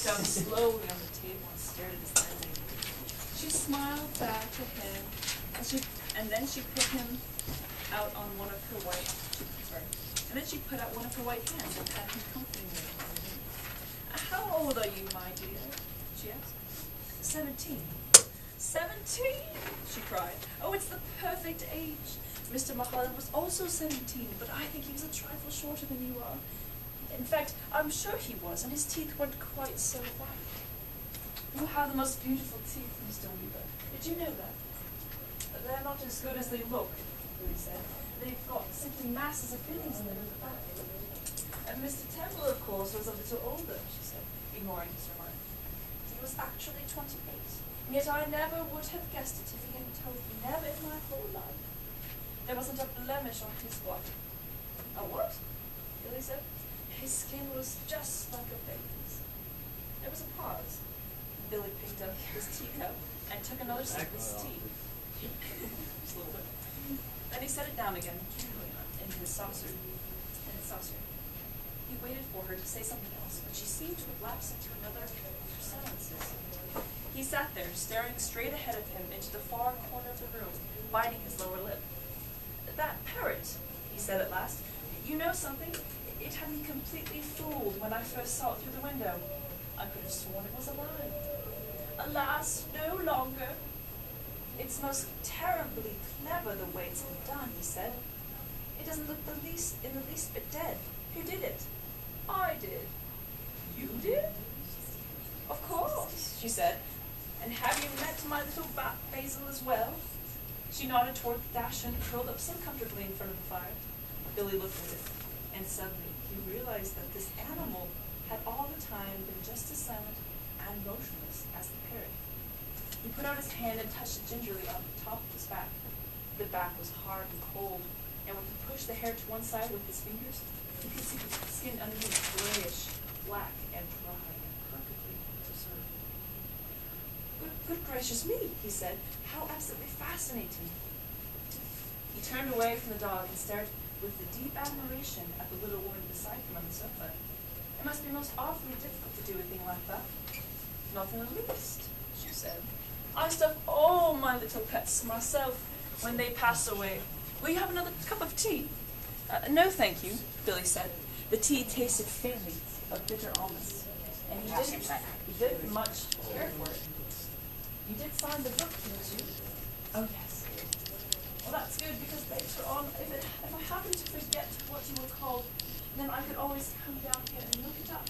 down slowly on the table and stared at his landlady. She smiled back at him, and then she put out one of her white hands and patted him comfortingly on the knee. "How old are you, my dear?" she asked. 17. 17, she cried. "Oh, it's the perfect age. Mr. Mulholland was also 17, but I think he was a trifle shorter than you are. In fact, I'm sure he was, and his teeth weren't quite so white. You have the most beautiful teeth, Mr. Weaver. Did you know that?" "They're not as good as they look," Louis said. "They've got simply masses of fillings in them at the back." "And Mr. Temple, of course, was a little older," she said, ignoring his remark. "He was actually 28, and yet I never would have guessed it if he hadn't told me. Never in my whole life. There wasn't a blemish on his body." "A what?" Billy said. "His skin was just like a baby's." There was a pause. Billy picked up his teacup and took another sip of his tea. Just a little bit. Then he set it down again, gingerly, in his saucer. He waited for her to say something else, but she seemed to have lapsed into another of her silences. He sat there, staring straight ahead of him into the far corner of the room, biting his lower lip. "That parrot," he said at last. "You know something? It had me completely fooled when I first saw it through the window. I could have sworn it was alive. Alas, no longer. It's most terribly clever the way it's been done," he said. "It doesn't look in the least bit dead. Who did it?" "I did." "You did?" "Of course," she said. "And have you met my little bat Basil as well?" She nodded toward the dash and curled up so comfortably in front of the fire. Billy looked at it, and suddenly he realized that this animal had all the time been just as silent and motionless as the parrot. He put out his hand and touched it gingerly on the top of his back. The back was hard and cold, and when he pushed the hair to one side with his fingers, he could see the skin underneath grayish, black, and dry, and perfectly preserved. Good gracious me," he said. "How absolutely fascinating." He turned away from the dog and stared with the deep admiration at the little woman beside him on the sofa. "It must be most awfully difficult to do a thing like that." "Not in the least," she said. "I stuff all my little pets myself when they pass away. Will you have another cup of tea?" "No, thank you," Billy said. The tea tasted faintly of bitter almonds, and he didn't much care for it. "You did sign the book, didn't you?" "Oh, yes." "Well, that's good, because later on, if I happen to forget what you were called, then I could always come down here and look it up.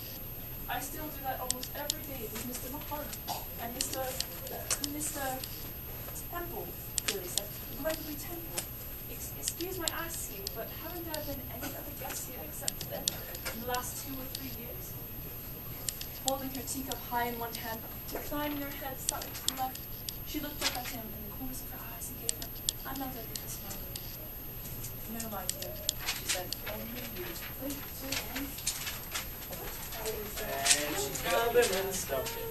I still do that almost every day with Mr. Mulholland and Mr. Temple," Billy said. "Gregory Temple. Excuse my asking, but haven't there been any other guests here except them in the last 2 or 3 years?" Holding her teacup high in one hand, inclining her head slightly to the left, she looked up at him in the corners of her eyes and gave him another little smile. "No, my dear," she said, "only you." And she's got them and stuffed it.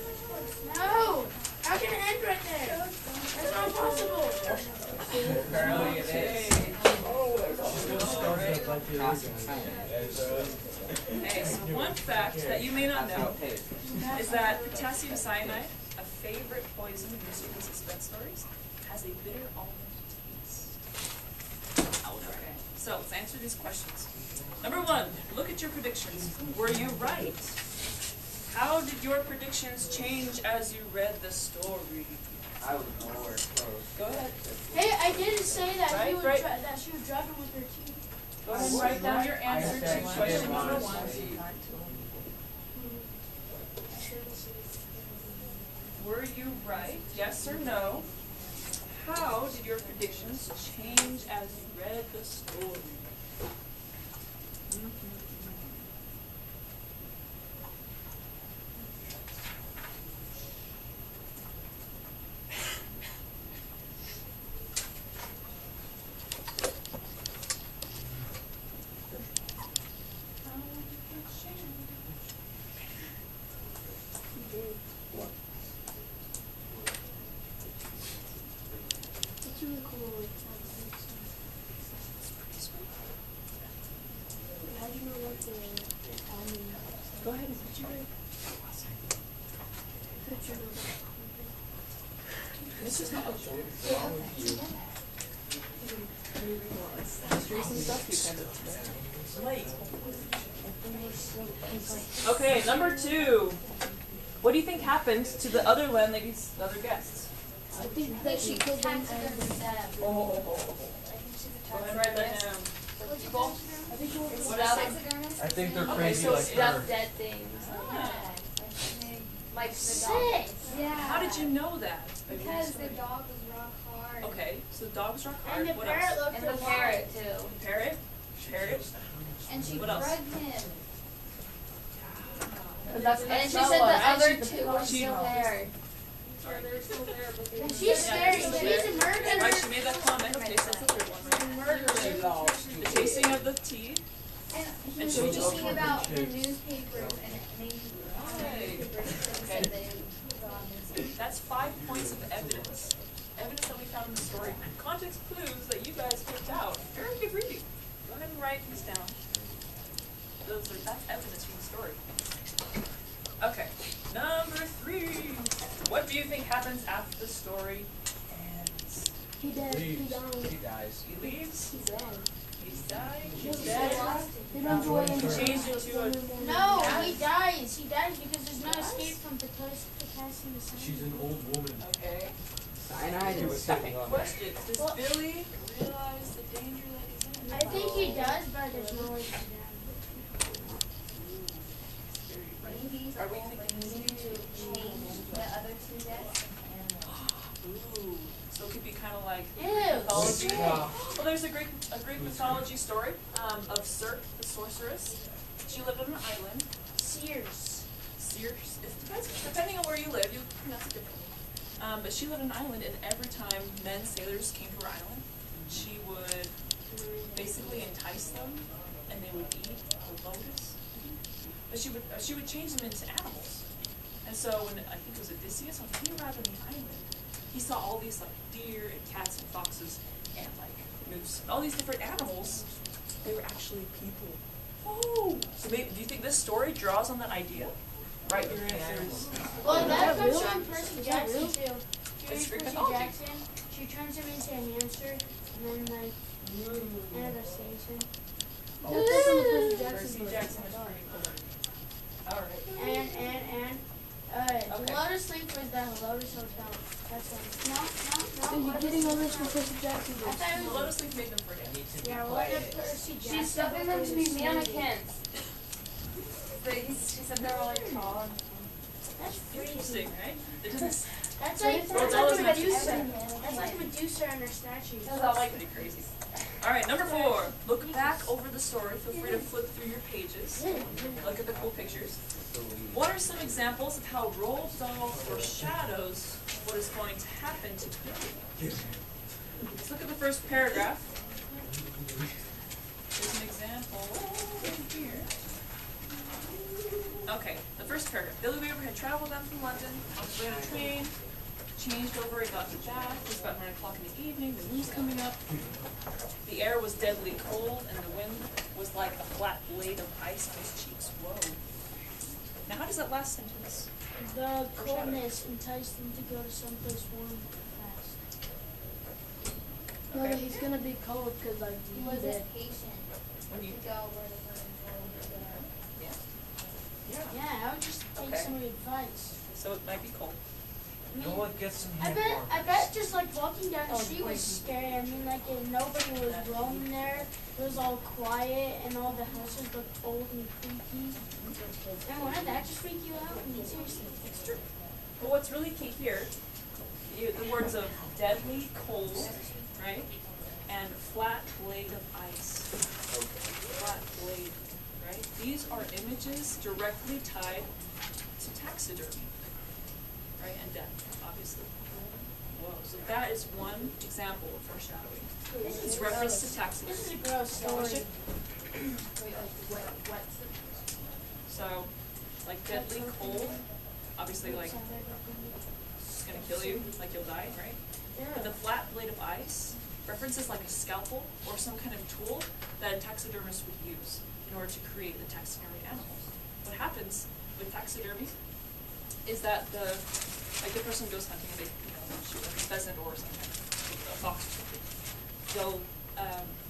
No! How can it end right there? That's not possible. Apparently it is. Hey, so one fact that you may not know is that potassium cyanide, a favorite poison in Mr. and suspense stories, has a bitter almond taste. Okay, so let's answer these questions. Number 1, look at your predictions. Were you right? How did your predictions change as you read the story? I was nowhere close. Go ahead. Hey, I didn't say that Right. that she would drive him with her teeth. Go ahead and write down your answer to question number 1. Were you right? Yes or no? How did your predictions change as you read the story? It's really cool. How do you know what the Italian? Go ahead and put your This is not What's wrong with you? Okay, number 2. What do you think happened to the other landlady's other guests? I think that she killed them. Go ahead and write that down. What else? I think they're Okay, crazy so like her. Dead things. Like the dog. Yeah. How did you know that? Because the dog was rock hard. Okay, so the dogs rock hard. And the What parrot else? looked And the alive. parrot too. Parrot? Parrot? And she What else? drugged him. And she said the other two were She- still there. And she's scary. She's a Right, murderer. she made that comment. Okay, so that's the third one, right? The tasting of the tea. And he And was she was talking just- about the newspapers and they said they That's 5 points of evidence. Evidence that we found in the story. Context clues that you guys picked out. Very good reading. Go ahead and write these down. That's evidence from the story. Okay, number 3. What do you think happens after the story ends? He did. Leaves. He dies. He leaves. He's dead. He's dying. He's dead. He runs away and Changed it to a. No, he dies. He dies because there's no escape from the potassium aside. She's an old woman. Okay. He was sitting on that. Question: does Well- Billy realize the danger that he's in? I think he does, but there's no way to die. Are we thinking We need to change the other 2 deaths. Ooh, so it could be kind of like Ew. mythology. Yeah. Well, there's a Greek mythology story of Circe, the sorceress. She lived on an island. Sears. Circe, depending on where you live, you pronounce it differently. But she lived on an island, and every time men sailors came to her island, she would basically entice them, and they would eat the lotus. But she would change them into animals. And so when I think it was Odysseus, when he arrived on the island, he saw all these like deer and cats and foxes and like moose and all these different animals. They were actually people. Oh, so maybe do you think this story draws on that idea? Right, your answer is Well, that comes from Percy Jackson too. It's Percy Greek mythology. Jackson. She turns him into a hamster, and then like devastation. Percy Jackson is pretty cool. All right. And the Okay. Lotus Link was the Lotus Hotel. That's one. No. You're getting all this from Percy Jackson. I thought it The was. Lotus Link made them forget. Yeah, what if Percy Jackson? She's stuffing them to be mannequins. She said they were like tall. That's crazy. Interesting, right? It doesn't. That's like Well, it's always meant to be. Medusa. That's like Medusa and her statue. That's all like pretty crazy. All right, number 4. Look back over the story. Feel free to flip through your pages. Look at the cool pictures. What are some examples of how Roald Dahl foreshadows what is going to happen to Billy? Let's look at the first paragraph. Here's an example right here. Okay, the first paragraph. Billy Weaver had traveled down from London on his way on a train. Changed over, he got to bath. It was about 9 o'clock in the evening. The moon's coming up. The air was deadly cold, and the wind was like a flat blade of ice on his cheeks. Whoa. Now, how does that last sentence? The coldness enticed him to go to someplace warm fast. No, he's gonna be cold because like He he's was dead. patient When you, to go where the wind was. yeah. Yeah. Yeah, I would just take Okay. some advice. So it might be cold. You know what gets some I hand bet warmers? just like walking down the street was scary. I mean, like nobody was roaming there. It was all quiet and all the houses looked old and creaky. And wouldn't that just freak you out? I mean, seriously. It's true. But what's really key here, the words of deadly cold, right? And flat blade of ice. Flat blade, right? These are images directly tied to taxidermy, right? And death, obviously. Whoa. So that is one example of foreshadowing. It's reference to This is taxidermy. a gross story. So, like deadly cold, obviously like it's gonna kill you, like you'll die, right? But the flat blade of ice references like a scalpel or some kind of tool that a taxidermist would use in order to create the taxidermy animals. What happens with taxidermy is that the person goes hunting and they shoot like a pheasant or something, a fox or something. They'll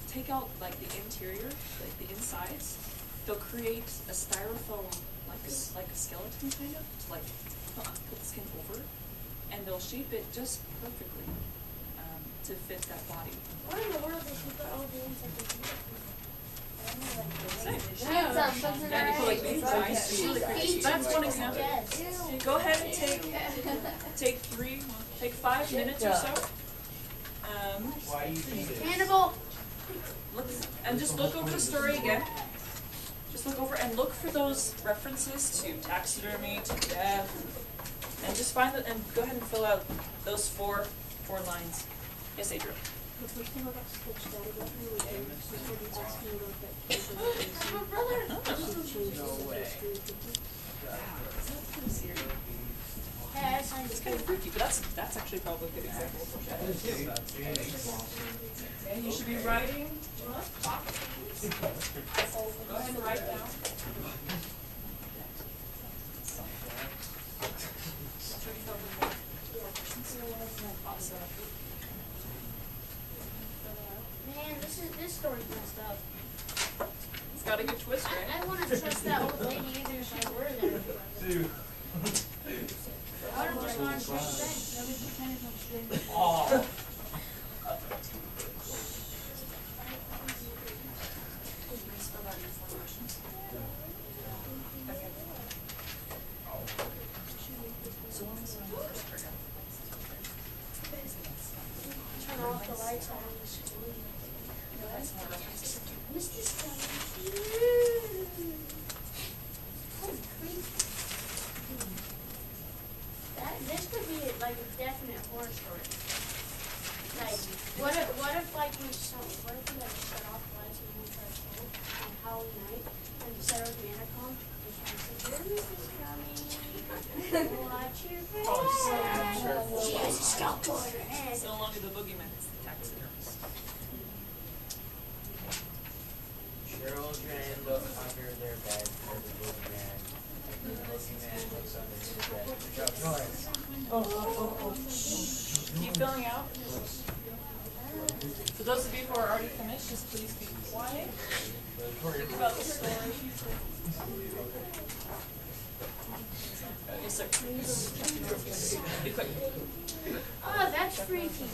take out like the interior, like the insides. They'll create a styrofoam like a skeleton kind of to like put the skin over, and they'll shape it just perfectly to fit that body. What in the world did she put all the insects in? Yeah, you put like the insides. It's really pretty. That's one example. Go ahead and take 5 minutes or so. Why you do this? Cannibal! And just look over the story again. Just look over and look for those references to taxidermy, to death, and just find it and go ahead and fill out those four lines. Yes, Adrian. My brother! No way. Hey, I signed It's kind of freaky, but that's actually probably a good example of and you should be writing. Go ahead and write down. Awesome. Man, this story's messed up. It's got a good twist, right? I wouldn't trust that old lady either if I were there. Dude. I would've just gone straight back. Oh. Turn off the lights on the screen. Mr. Stone. This could be like a definite horror story. Like, what if like we shut off the lights and we tried to home on Halloween night and we set over the intercom and said, "This is coming. Watch your back. She has a scalp on her head." It's no longer the boogeyman, it's the taxidermist. Children look under their bed for the boogeyman. The boogeyman looks under his bed. Keep filling out. For those of you who are already finished, just please be quiet. Think about the story. Yes, sir. Be quick. Oh, that's freaky.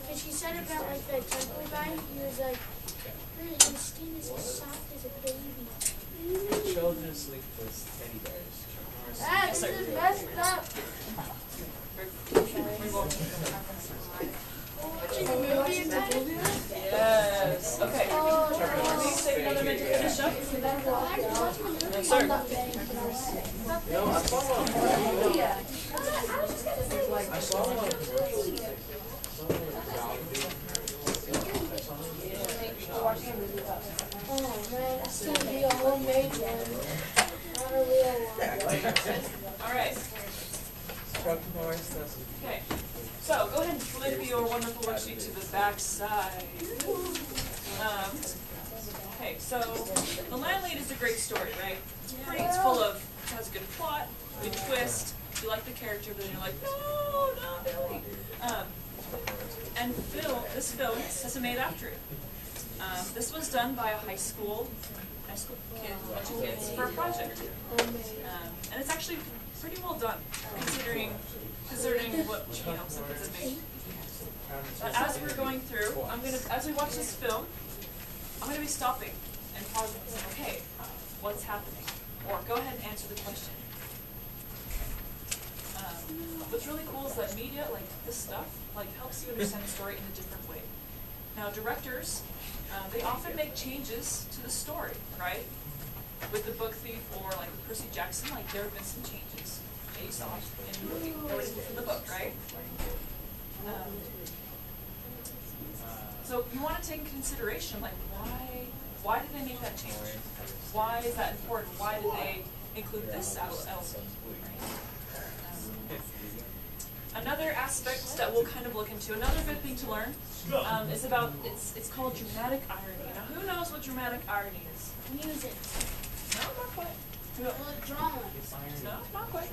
And she said about like the temple guy, he was like, "Your skin is as soft as a baby." Children sleep with teddy bears. That's the best stuff. Watching a movie about it? Yes. Okay. Please take another minute to finish up. Yes, sir. No, I saw one. I saw one. Oh man, it's gonna be a homemade one, not a real one. All right. Okay. So go ahead and flip your wonderful worksheet to the back side. Okay, so The Landlady is a great story, right? It's full of, it has a good plot, good twist. You like the character, but then you're like, no, not Billy. And this film has been made after it. This was done by a high school kid, a bunch of kids for a project. And it's actually pretty well done, considering what some kids have made. But as we're going through, as we watch this film, I'm gonna be stopping and pausing and saying, okay, what's happening? Or go ahead and answer the question. What's really cool is that media, like this stuff, like helps you understand the story in a different way. Now, directors, they often make changes to the story, right? With The Book Thief or like with Percy Jackson, like there have been some changes that you saw in the movie that were in the book, right? So you want to take into consideration, like why did they make that change? Why is that important? Why did they include this element? Another aspect that we'll kind of look into, another good thing to learn, is about, it's called dramatic irony. Now, who knows what dramatic irony is? Music. No, not quite. Well, drama. No, not quite.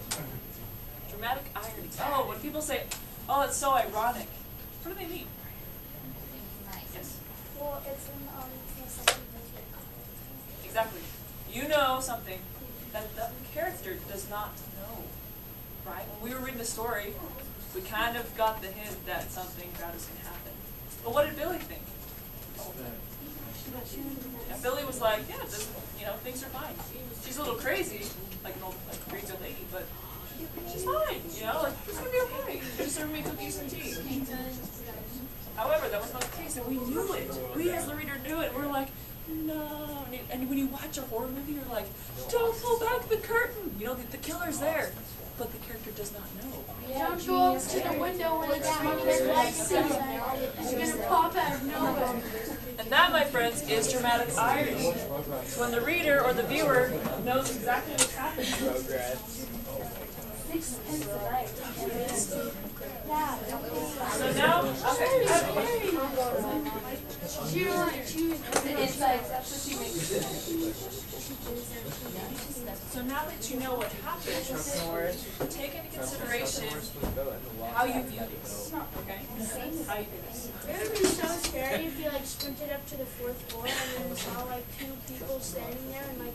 Dramatic irony. Oh, when people say, "Oh, it's so ironic," what do they mean? Yes. Well, it's when something Exactly. You know something that the character does not know, right? When we were reading the story, we kind of got the hint that something bad was going to happen. But what did Billy think? Yeah, Billy was like, yeah, things are fine. She's a little crazy, like an old, crazy old lady, but she's fine, it's going to be okay. She served me cookies and tea. However, that was not the case, and we knew it. We as the reader knew it. We're like, no. And when you watch a horror movie, you're like, don't pull back the curtain. The killer's there. But the character does not know. Don't go up to the window when it's fucking light season. It's gonna pop out of nowhere. And that, my friends, is dramatic irony. When the reader or the viewer knows exactly what's happening. 6 pence a night. So now, okay. So now that you know what happened, take into consideration how you view this. Okay? How you view this. It would be so scary if you sprinted up to the 4th floor and then saw 2 people standing there in a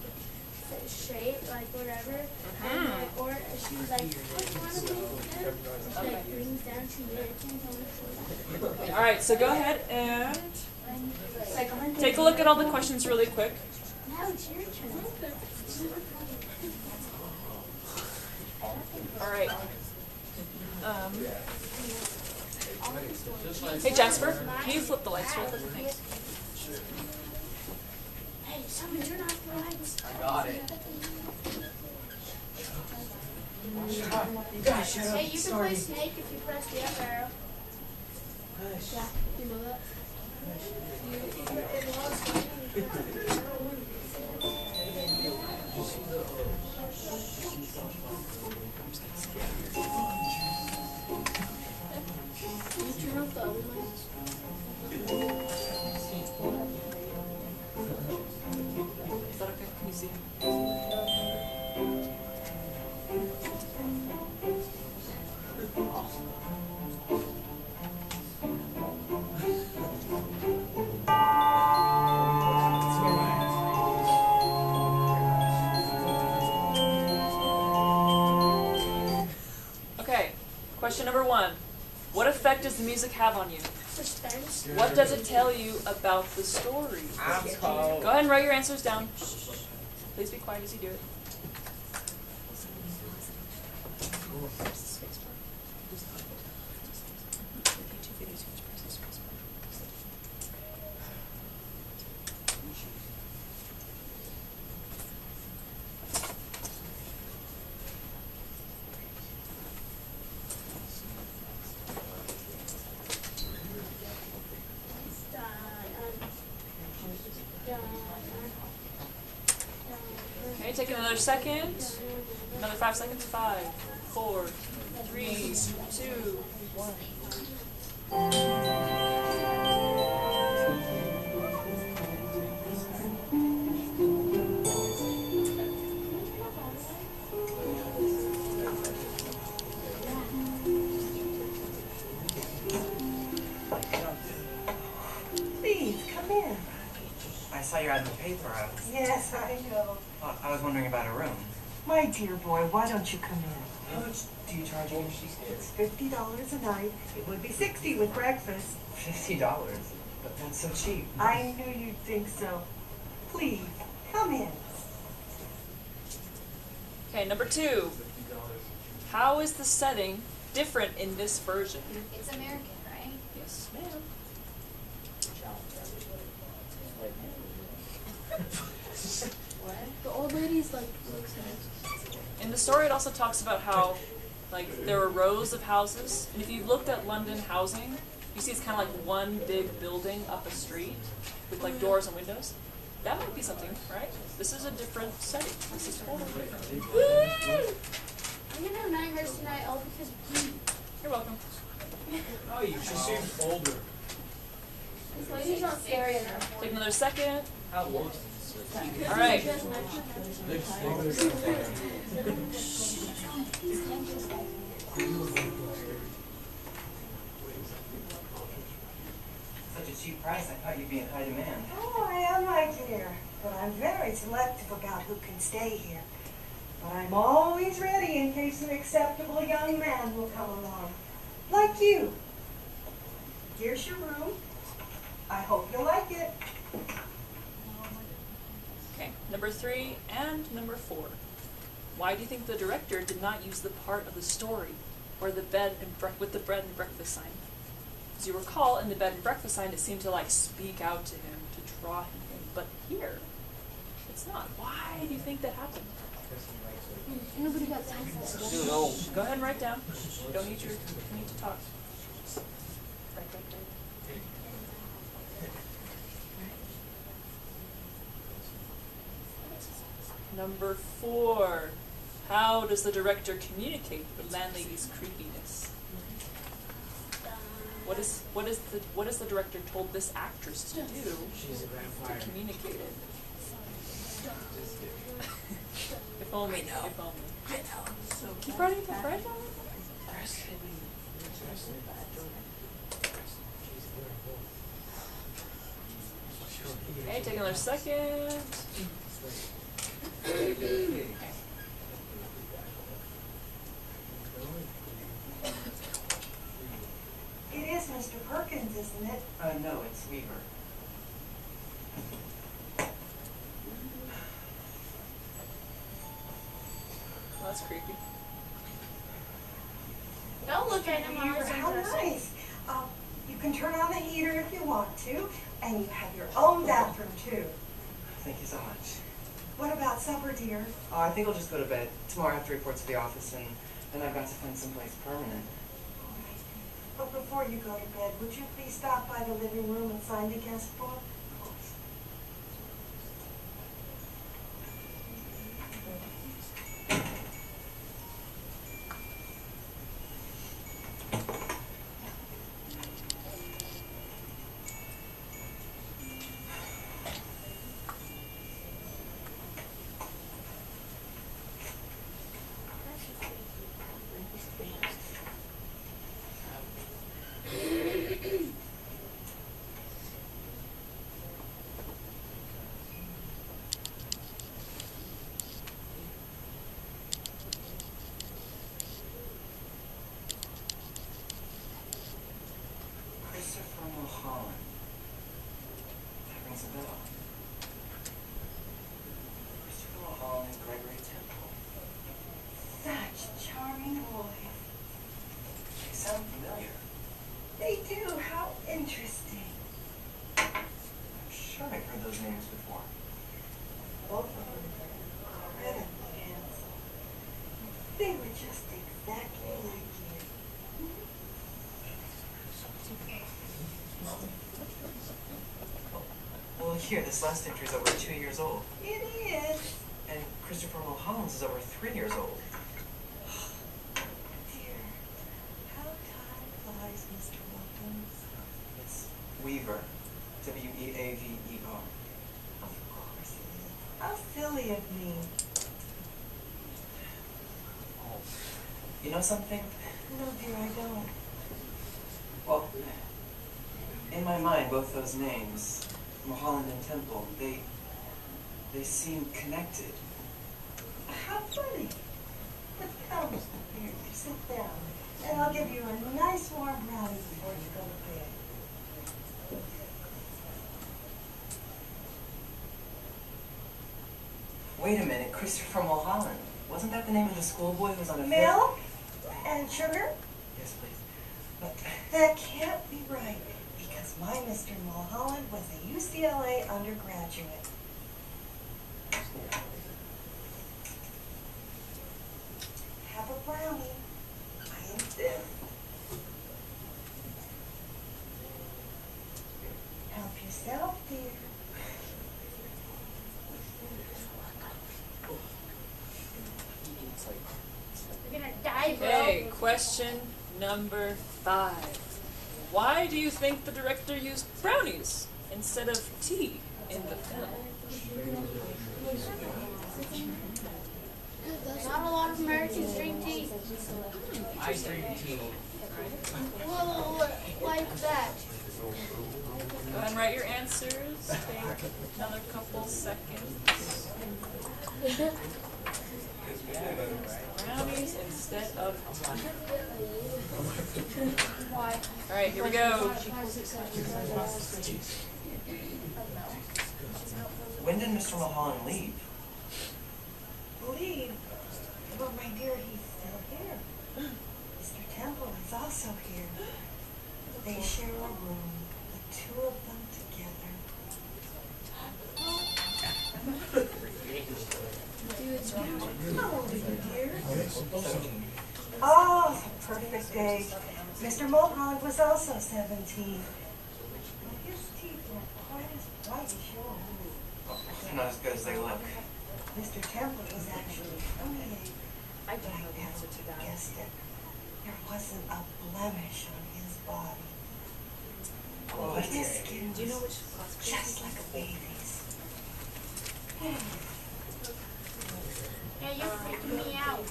shape, whatever, and or she was like, what's one of them? She brings down to you. Alright, so go ahead and take a look at all the questions really quick. Now it's your turn. Alright. Hey Jasper, can you flip the lights real quick? Thanks. Hey, someone turn off the lights. I got it. You guys, shut up. Hey, you can play Snake if you press the up arrow. Hush. Yeah, you know that? You turn off the other lights. Is that okay? Can you see? Okay, question number 1. What effect does the music have on you? Suspense. What does it tell you about the story? I'm cold. Go ahead and write your answers down. Please be quiet as you do it. Okay, take another second. Another 5 seconds. 5, 4, 3, 2, 1. Please, come in. I saw your ad in the paper. Yes, I know. I was wondering about a room. My dear boy, why don't you come in? How much do you charge again? It's $50 a night. It would be $60 with breakfast. $50? But that's so cheap. I knew you'd think so. Please, come in. Okay, number 2. How is the setting different in this version? It's American, right? Yes, ma'am. The old lady's looks In the story, it also talks about how, there were rows of houses, and if you looked at London housing, you see it's kind of like one big building up a street with doors and windows. That might be something, right? This is a different setting. This is totally different. I'm gonna have nightmares tonight all because of you. You're welcome. Oh, you just seem older. This lady's not scary enough. Take another second. How old? All right. Such a cheap price, I thought you'd be in high demand. Oh, I am, my dear. But I'm very selective about who can stay here. But I'm always ready in case an acceptable young man will come along. Like you. Here's your room. I hope you like it. Okay, number 3 and number 4. Why do you think the director did not use the part of the story or the bed and with the bread and breakfast sign? As you recall, in the bed and breakfast sign, it seemed to like speak out to him, to draw him in. But here, it's not. Why do you think that happened? Nobody got time for that. Go ahead and write down. You don't need to talk. Write there. Number 4. How does the director communicate the landlady's creepiness? What is the director told this actress to do She's a to vampire. communicate it? If only. If only. Keep writing. Keep writing. Okay, take another second. It is Mr. Perkins, isn't it? No, it's Weaver. Well, that's creepy. Don't look at him. How nice. You can turn on the heater if you want to, and you have your own bathroom too. Thank you so much. What about supper, dear? I think I'll just go to bed. Tomorrow I have to report to the office, and then I've got to find someplace permanent. All right. But before you go to bed, would you please stop by the living room and sign the guest book? Of course. Christopher Mulholland. That rings a bell. Christopher Mulholland and Gregory Temple. Such charming boys. They sound familiar. They do. How interesting. I'm sure I've heard those names before. Both of them incredibly handsome. They were just exactly like you. Well, here, this last entry is over 2 years old. It is. And Christopher Mulholland's is over 3 years old. Dear, how time flies, Mr. Wilkins. It's Weaver. W-E-A-V-E-R. Of course it is. How silly of me. Oh. You know something? No, dear, I don't. Well, in my mind, both those names, Mulholland and Temple, they seem connected. How funny. But come, here, sit down, and I'll give you a nice warm brownie before you go to bed. Wait a minute, Christopher Mulholland. Wasn't that the name of the schoolboy who was on the Milk and sugar? Yes, please. But That can't be right, because my Mr. Mulholland was a UCLA undergraduate. Have a brownie. I insist. Help yourself, dear. You're gonna die, bro. Okay, question number 5. Why do you think the director used brownies instead of tea in the film? Not a lot of Americans drink tea. I drink tea. Well, like that. Go ahead and write your answers. Take another couple seconds. Brownies instead of Why? Alright, here we go. When did Mr. Mulholland leave? Leave? Well, my dear, he's still here. Mr. Temple is also here. They share a room, the two of them together. How old are you, dear? Oh, the perfect age. Mr. Mulholland was also 17. His teeth were quite as white as yours. They're not as good as they look. Mr. Temple was actually 28. I don't know the answer to that. Guessed it. There wasn't a blemish on his body. Oh, But his skin Do you know was which class? just like a baby's. Yeah, you're freaking me out.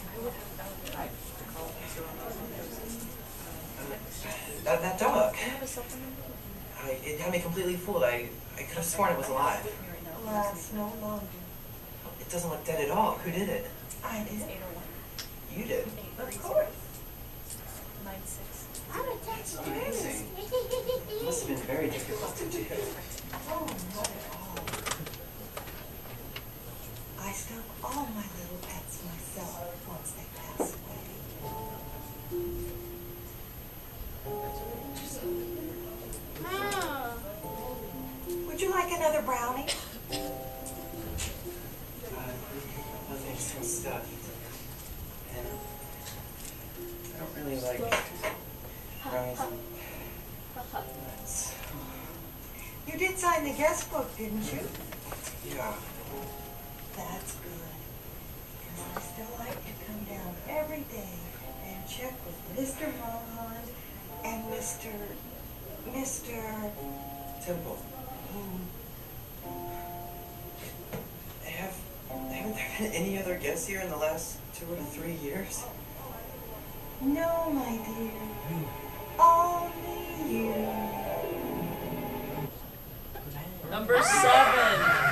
That dog. It had me completely fooled. I could have sworn it was alive. Lasts no longer. It doesn't look dead at all. Who did it? I did. You did. Of course. 9-6. I'm a text Amazing. It must have been very difficult to do. Oh, not at all. I stuff all my little pets myself once they pass away. Ah. Would you like another brownie? I'll make some stuff. And I don't really like brownies and nuts. You did sign the guest book, didn't you? Yeah. That's good. Because I still like to come down every day and check with Mr. Mulholland and Mr. Temple. Haven't there been any other guests here in the last 2 or 3 years? No, my dear. Only you. Number 7.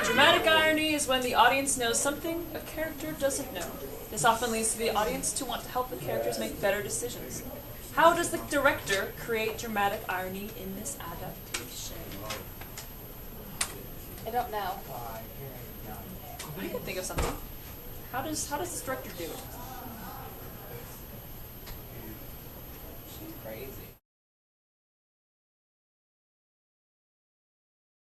Dramatic irony is when the audience knows something a character doesn't know. This often leads to the audience to want to help the characters make better decisions. How does the director create dramatic irony in this adaptation? I don't know. I can think of something. How does this director do it?